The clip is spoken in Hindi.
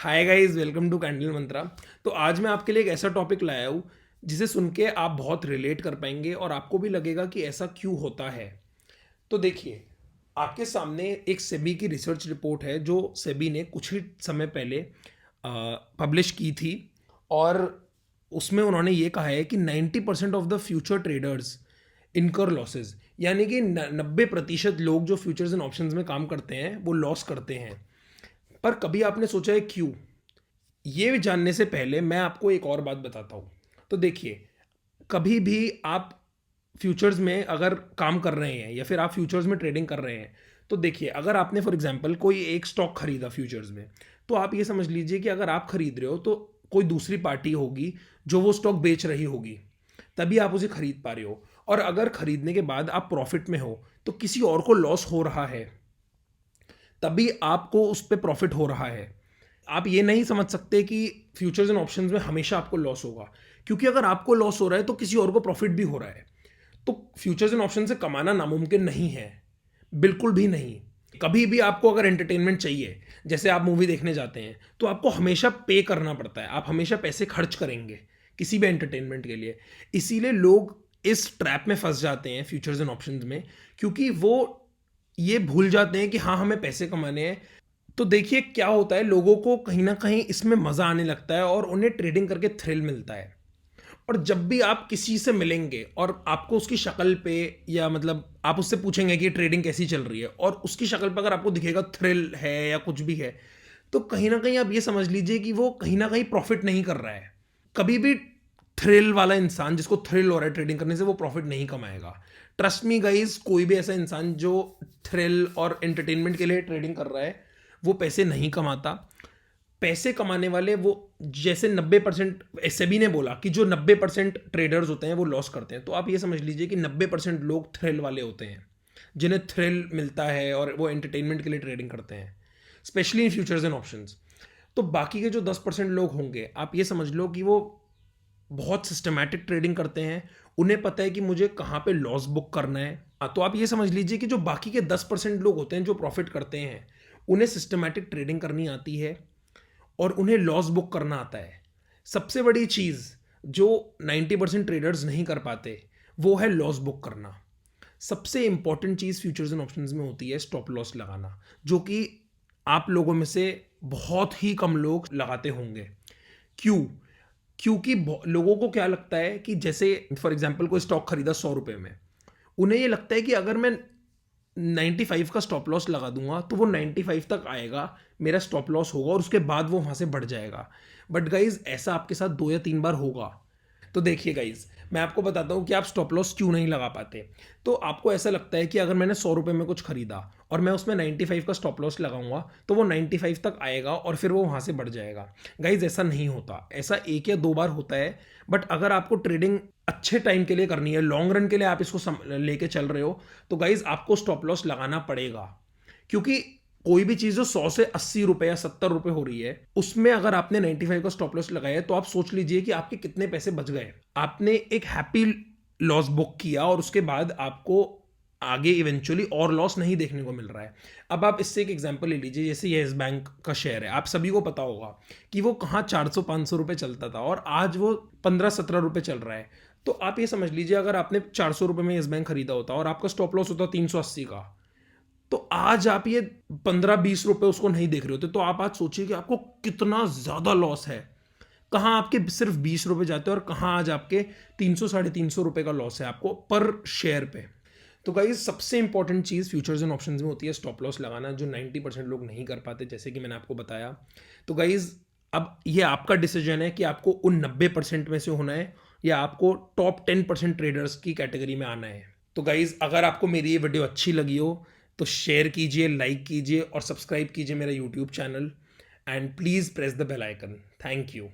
Hi guys, welcome to candle Mantra. तो आज मैं आपके लिए एक ऐसा टॉपिक लाया हूँ जिसे सुन के आप बहुत रिलेट कर पाएंगे और आपको भी लगेगा कि ऐसा क्यों होता है। तो देखिए, आपके सामने एक सेबी की रिसर्च रिपोर्ट है जो सेबी ने कुछ ही समय पहले पब्लिश की थी। और उसमें उन्होंने ये कहा है कि 90% ऑफ द फ्यूचर ट्रेडर्स इनकर लॉसेज, यानी कि 90% लोग जो फ्यूचर्स एंड ऑप्शंस में काम करते हैं वो लॉस करते हैं। पर कभी आपने सोचा है क्यों? ये जानने से पहले मैं आपको एक और बात बताता हूँ। तो देखिए, कभी भी आप फ्यूचर्स में अगर काम कर रहे हैं या फिर आप फ्यूचर्स में ट्रेडिंग कर रहे हैं, तो देखिए, अगर आपने फॉर एग्जांपल कोई एक स्टॉक खरीदा फ्यूचर्स में, तो आप ये समझ लीजिए कि अगर आप खरीद रहे हो तो कोई दूसरी पार्टी होगी जो वो स्टॉक बेच रही होगी, तभी आप उसे खरीद पा रहे हो। और अगर खरीदने के बाद आप प्रॉफिट में हो तो किसी और को लॉस हो रहा है, तभी आपको उस पर प्रॉफिट हो रहा है। आप ये नहीं समझ सकते कि फ्यूचर्स एंड ऑप्शंस में हमेशा आपको लॉस होगा, क्योंकि अगर आपको लॉस हो रहा है तो किसी और को प्रॉफिट भी हो रहा है। तो फ्यूचर्स एंड ऑप्शन से कमाना नामुमकिन नहीं है, बिल्कुल भी नहीं। कभी भी आपको अगर एंटरटेनमेंट चाहिए, जैसे आप मूवी देखने जाते हैं, तो आपको हमेशा पे करना पड़ता है, आप हमेशा पैसे खर्च करेंगे किसी भी एंटरटेनमेंट के लिए। इसीलिए लोग इस ट्रैप में फंस जाते हैं फ्यूचर्स एंड ऑप्शंस में, क्योंकि वो ये भूल जाते हैं कि हाँ, हमें पैसे कमाने हैं। तो देखिए, क्या होता है, लोगों को कहीं ना कहीं इसमें मज़ा आने लगता है और उन्हें ट्रेडिंग करके थ्रिल मिलता है। और जब भी आप किसी से मिलेंगे और आपको उसकी शक्ल पे, या मतलब आप उससे पूछेंगे कि ट्रेडिंग कैसी चल रही है, और उसकी शक्ल पे अगर आपको दिखेगा थ्रिल है या कुछ भी है, तो कहीं ना कहीं आप ये समझ लीजिए कि वो कहीं ना कहीं प्रॉफिट नहीं कर रहा है। कभी भी थ्रिल वाला इंसान, जिसको थ्रिल हो रहा है ट्रेडिंग करने से, वो प्रॉफिट नहीं कमाएगा। ट्रस्ट मी गाइज, कोई भी ऐसा इंसान जो थ्रिल और एंटरटेनमेंट के लिए ट्रेडिंग कर रहा है, वो पैसे नहीं कमाता। पैसे कमाने वाले वो, जैसे 90%, सेबी ने बोला कि जो 90% ट्रेडर्स होते हैं वो लॉस करते हैं, तो आप ये समझ लीजिए कि 90% लोग थ्रिल वाले होते हैं, जिन्हें थ्रिल मिलता है और वो एंटरटेनमेंट के लिए ट्रेडिंग करते हैं, specially in futures and options. तो बाकी के जो 10% लोग होंगे, आप ये समझ लो कि वो बहुत सिस्टमैटिक ट्रेडिंग करते हैं। उन्हें पता है कि मुझे कहाँ पे लॉस बुक करना है। तो आप ये समझ लीजिए कि जो बाकी के 10% लोग होते हैं जो प्रॉफिट करते हैं, उन्हें सिस्टमैटिक ट्रेडिंग करनी आती है और उन्हें लॉस बुक करना आता है। सबसे बड़ी चीज़ जो 90% ट्रेडर्स नहीं कर पाते, वो है लॉस बुक करना। सबसे important cheese futures and options में होती है स्टॉप लॉस लगाना, जो कि आप लोगों में से बहुत ही कम लोग लगाते होंगे। क्यों? क्योंकि लोगों को क्या लगता है कि जैसे फॉर एग्जांपल कोई स्टॉक खरीदा 100 रुपये में, उन्हें ये लगता है कि अगर मैं 95 का स्टॉप लॉस लगा दूंगा तो वो 95 तक आएगा, मेरा स्टॉप लॉस होगा और उसके बाद वो वहाँ से बढ़ जाएगा। बट गाइज, ऐसा आपके साथ 2 या 3 बार होगा। तो देखिए गाइज, मैं आपको बताता हूँ कि आप स्टॉप लॉस क्यों नहीं लगा पाते। तो आपको ऐसा लगता है कि अगर मैंने 100 रुपये में कुछ खरीदा और मैं उसमें 95 का स्टॉप लॉस लगाऊंगा तो वो 95 तक आएगा और फिर वो वहाँ से बढ़ जाएगा। गाइज, ऐसा नहीं होता, ऐसा 1 या 2 बार होता है। बट अगर आपको ट्रेडिंग अच्छे टाइम के लिए करनी है, लॉन्ग रन के लिए आप इसको लेके चल रहे हो, तो गाइज आपको स्टॉप लॉस लगाना पड़ेगा। क्योंकि कोई भी चीज़ जो 100 से 80 रुपए या 70 रुपए हो रही है, उसमें अगर आपने 95 का स्टॉप लॉस लगाया है, तो आप सोच लीजिए कि आपके कितने पैसे बच गए। आपने एक हैप्पी लॉस बुक किया और उसके बाद आपको आगे इवेंचुअली और लॉस नहीं देखने को मिल रहा है। अब आप इससे एक एग्जांपल ले लीजिए, जैसे येस बैंक का शेयर है। आप सभी को पता होगा कि वो कहाँ 400-500 रुपए चलता था और आज वो 15-17 रुपए चल रहा है। तो आप ये समझ लीजिए, अगर आपने 400 रुपए में येस बैंक खरीदा होता और आपका स्टॉप लॉस होता 380 का, तो आज आप ये 15-20 रुपए उसको नहीं देख रहे होते। तो आप आज सोचिए कि आपको कितना ज्यादा लॉस है। कहाँ आपके सिर्फ 20 रुपए जाते हैं और कहाँ आज आपके 300-350 रुपए का लॉस है आपको पर शेयर पे। तो गाइज, सबसे important cheese futures and options में होती है स्टॉप लॉस लगाना, जो 90% लोग नहीं कर पाते, जैसे कि मैंने आपको बताया। तो गाइज, अब ये आपका डिसीजन है कि आपको उन 90% में से होना है या आपको टॉप 10% ट्रेडर्स की कैटेगरी में आना है। तो गाइज, अगर आपको मेरी ये वीडियो अच्छी लगी हो तो शेयर कीजिए, लाइक कीजिए और सब्सक्राइब कीजिए मेरा YouTube channel, and please press the bell icon. Thank you.